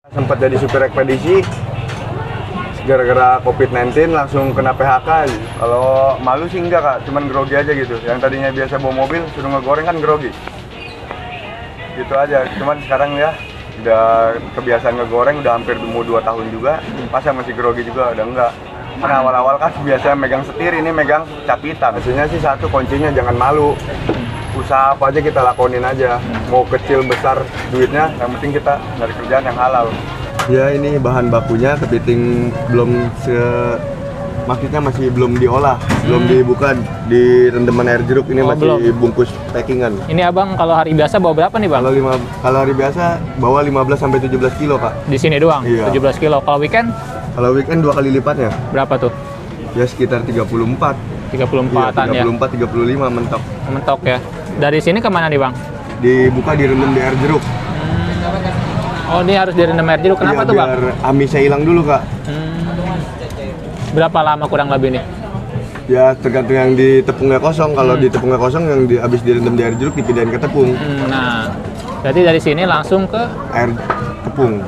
Sempat jadi supir ekspedisi, gara-gara COVID-19 langsung kena PHK. Kalau malu sih enggak kak, cuman grogi aja gitu. Yang tadinya biasa bawa mobil, suruh ngegoreng kan grogi. Gitu aja, cuman sekarang ya udah kebiasaan ngegoreng, udah hampir mau 2 tahun juga. Masa masih grogi juga, udah enggak. Karena awal-awal kan biasanya megang setir, ini megang capitan. Maksudnya sih satu, kuncinya jangan malu. Usaha apa aja kita lakonin aja, mau kecil besar duitnya, yang penting kita dari kerjaan yang halal. Ya ini bahan bakunya kepiting maksudnya masih belum diolah, belum dibuka di rendeman air jeruk, ini masih belum. bungkus packingan. Ini abang kalau hari biasa bawa berapa nih bang? Kalau hari biasa bawa 15 sampai 17 kilo kak. Di sini doang, Iya. 17 kilo. Kalau weekend Kalau weekend 2 kali lipatnya, berapa tuh? ya sekitar 34. 34-an ya? 34, 35 mentok. Mentok ya. Dari sini kemana nih bang? Dibuka direndam di air jeruk. Oh ini harus direndam air jeruk. Kenapa Iya, tuh bang? biar amisnya hilang dulu kak. Berapa lama kurang lebih nih? Ya tergantung yang di tepungnya kosong. Kalau di tepungnya kosong, yang habis direndam di air jeruk dipindahin ke tepung. Nah, berarti dari sini langsung ke Air tepung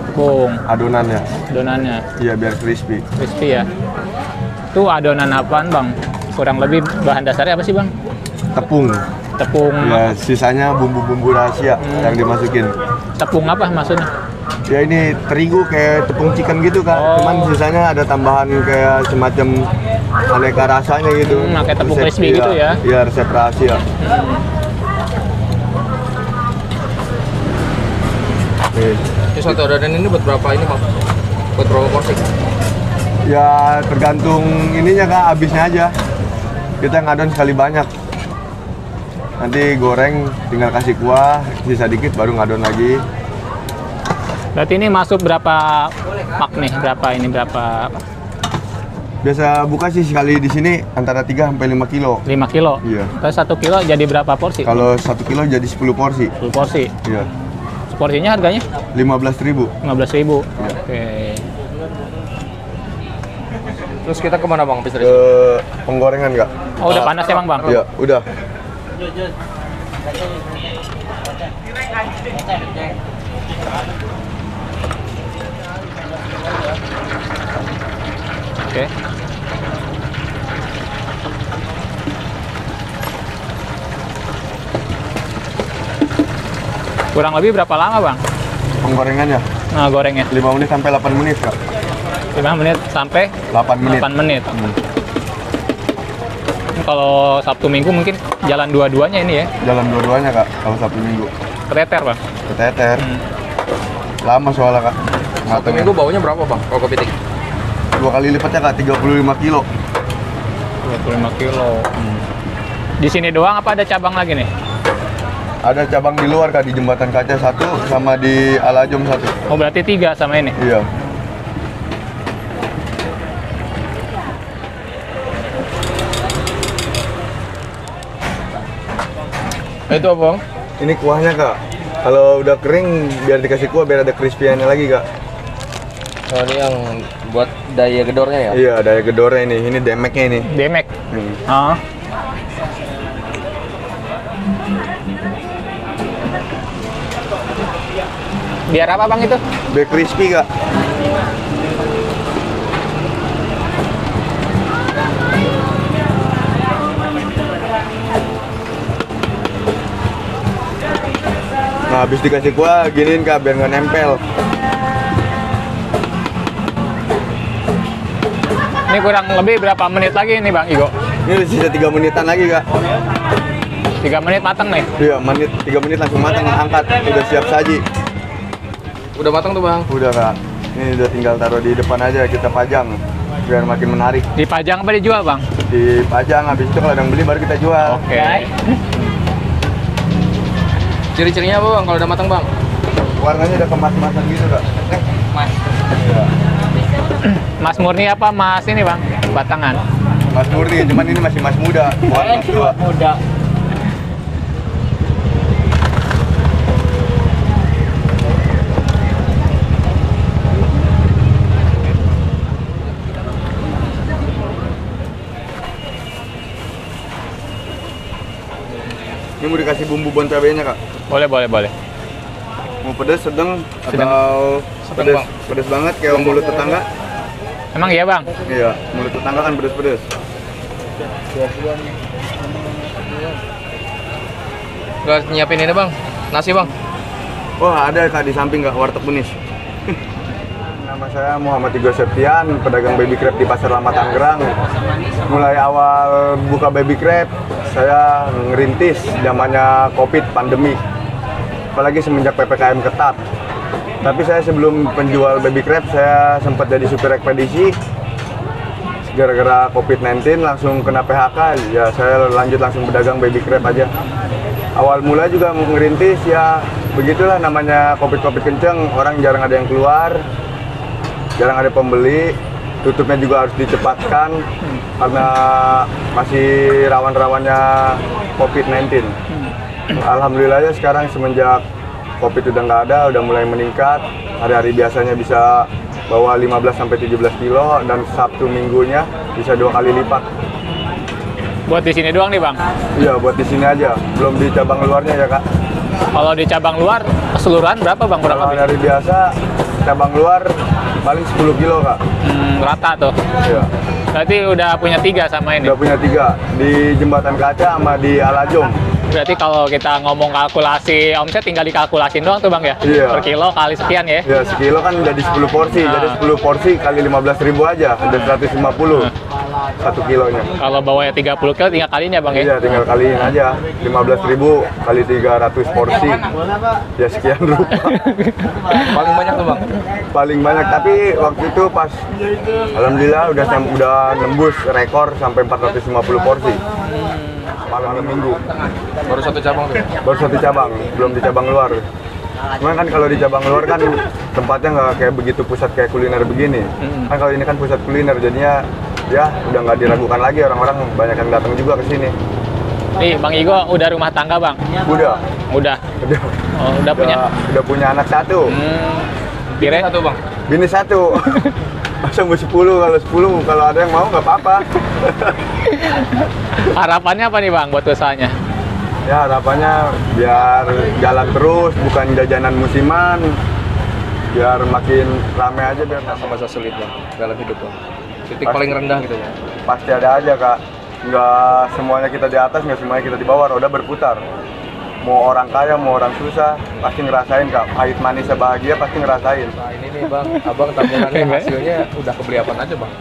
adonannya. adonannya. Iya biar crispy. Crispy ya. Itu adonan apaan bang? Kurang lebih bahan dasarnya apa sih bang? Tepung. Tepung. Ya sisanya bumbu-bumbu rahasia yang dimasukin. Tepung apa maksudnya? Ya ini terigu kayak tepung chicken gitu kak. Cuman sisanya ada tambahan kayak semacam aneka rasanya gitu. Kayak tepung Resep, crispy iya. gitu ya? Iya resep rahasia. Nih. Ini soto adonan ini buat berapa ini bang? Buat berapa porsi? Ya tergantung ininya kak, habisnya aja. Kita ngadon sekali banyak. Nanti goreng, tinggal kasih kuah, sisa dikit baru ngadon lagi. Berarti ini masuk berapa pak nih? Berapa? Biasa buka sih sekali di sini antara 3 sampai 5 kilo. 5 kilo? Iya. Terus 1 kilo jadi berapa porsi? Kalau 1 kilo jadi 10 porsi. 10 porsi? Iya. Porsinya harganya? 15.000. 15.000. Iya. Oke. Terus kita kemana bang? Habis dari Ke penggorengan nggak? Oh udah panas emang bang? Iya, udah. Oke. Kurang lebih berapa lama bang? Penggorengannya Nah gorengnya? 5 menit sampai 8 menit kak. 5 menit sampai 8 menit. 8 menit. Kalau Sabtu Minggu mungkin jalan dua-duanya ini ya? Jalan dua-duanya kak, kalau Sabtu Minggu. Keteter bang? Keteter. Lama soalnya kak. Satu minggu baunya berapa bang? Kalau kepiting? 2 kali lipatnya kak, 35 kilo. 25 kilo. Di sini doang apa ada cabang lagi nih? Ada cabang di luar kak, di Jembatan Kaca 1 sama di Alajom 1. Oh berarti 3 sama ini? Iya. Itu apa bang? Ini kuahnya kak. Kalau udah kering biar dikasih kuah biar ada crispy-nya lagi kak. Oh ini yang buat daya gedornya ya? Iya, ada gedornya ini. Ini demeknya ini. Demek? Ah. Biar apa bang itu? Biar crispy kak. Nah, habis dikasih kuah, giniin kak, biar nggak nempel. Ini kurang lebih berapa menit lagi nih bang Igo? Ini sisa 3 menitan lagi kak. 3 menit matang nih? Iya, 3 menit langsung matang, angkat, udah siap saji. Udah matang tuh bang? Udah kak, ini udah tinggal taruh di depan aja, kita pajang biar makin menarik. Dipajang apa dijual bang? Dipajang, habis itu kalau ada yang beli baru kita jual. Oke. Ciri-cirinya apa bang kalau udah matang bang? Warnanya udah kemas-kemasan gitu kak. Mas. Iya. Mas murni apa mas ini bang? Batangan? Mas murni, cuman ini masih mas muda, bukan mas tua. Muda. Ini mau dikasih bumbu bon cabenya kak. Boleh. Mau pedas, sedang, atau Pedes, pedes banget kayak mulut tetangga. Emang iya bang? Iya, mulut tetangga kan pedes-pedes. Gak nyiapin ini bang, nasi bang. Wah, ada kak di samping kak, warteg Bunis. Nama saya Muhammad Igo Septian, pedagang baby crab di Pasar Lama Tangerang. Mulai awal buka baby crab, saya ngerintis namanya COVID pandemi. Apalagi semenjak PPKM ketat. Tapi saya sebelum penjual baby crab, saya sempat jadi supir ekspedisi. Gara-gara COVID-19 langsung kena PHK, ya saya lanjut langsung berdagang baby crab aja. Awal mula juga mau ngerintis, ya begitulah namanya COVID kenceng, orang jarang ada yang keluar, jarang ada pembeli, tutupnya juga harus dicepatkan karena masih rawan-rawannya COVID-19. Alhamdulillah ya sekarang semenjak COVID udah nggak ada, udah mulai meningkat. Hari-hari biasanya bisa bawa 15-17 kilo dan Sabtu minggunya bisa 2 kali lipat. Buat di sini doang nih bang? Iya, buat di sini aja, belum di cabang luarnya ya kak. Kalau di cabang luar keseluruhan berapa bang kurang Kalau lebih? dari biasa cabang luar paling 10 kilo kak. Rata tuh. Iya. Berarti udah punya 3 sama ini. Udah punya 3 di Jembatan Kaca sama di Alajong. Berarti kalau kita ngomong kalkulasi omset tinggal dikalkulasin doang tuh bang ya? Iya. Per kilo kali sekian ya? Ya sekilo kan jadi 10 porsi, jadi 10 porsi kali 15.000 aja, udah 150 1 kilonya. Kalau bawanya 30 kilo tinggal kaliin ya bang ya? Iya, tinggal kaliin aja 15.000 kali 300 porsi, ya sekian rupiah. Paling banyak tuh bang. Paling banyak, tapi waktu itu pas alhamdulillah udah nembus rekor sampai 450 porsi malam minggu. Baru 1 cabang tuh. Baru 1 cabang, belum di cabang luar. Cuman kan kalau di cabang luar kan tempatnya nggak kayak begitu pusat kayak kuliner begini. Kan kalau ini kan pusat kuliner, jadinya ya udah nggak diragukan lagi, orang-orang banyak yang datang juga ke sini. Nih bang Igo udah rumah tangga bang? Udah. Udah. Oh, udah punya? Udah punya anak 1. Bini 1 bang. Bini 1. Masa mau 10, kalau ada yang mau nggak apa-apa. Harapannya apa nih bang buat usahanya? Ya harapannya biar jalan terus, bukan jajanan musiman. Biar makin rame aja, biar Masa sulit bang dalam hidup bang. Titik Pasti. paling rendah gitu bang. pasti ada aja kak. Nggak semuanya kita di atas, nggak semuanya kita di bawah, roda berputar. Mau orang kaya, mau orang susah, pasti ngerasain kak. Pahit manisnya bahagia pasti ngerasain. Nah ini nih bang, abang tabungannya hasilnya udah kebeli apaan aja bang?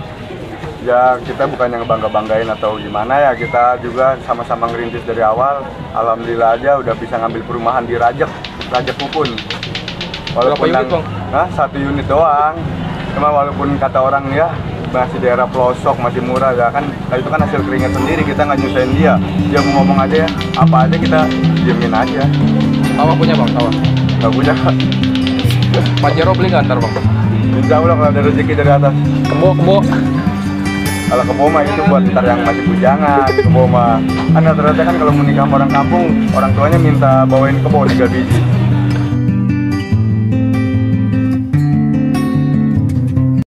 Ya kita bukan yang bangga-banggain atau gimana ya, kita juga sama-sama ngerintis dari awal. Alhamdulillah aja udah bisa ngambil perumahan di Rajek Pupun. Berapa unit bang? 1 unit doang. Cuma walaupun kata orang ya masih daerah pelosok, masih murah ya kan, itu kan hasil keringat sendiri, kita nggak nyusahin dia. Dia mau ngomong aja ya, apa aja kita diemin aja. Sawah punya bang, sawah? Nggak punya. Pajero beli nggak ntar bang? Insya Allah kalau ada rezeki dari atas. Kebo. Kalau kebo mah itu buat ntar yang masih bujangan. Kebo mah kan rata-rata kan kalau mau nikah sama orang kampung, orang tuanya minta bawain kebo 3 biji.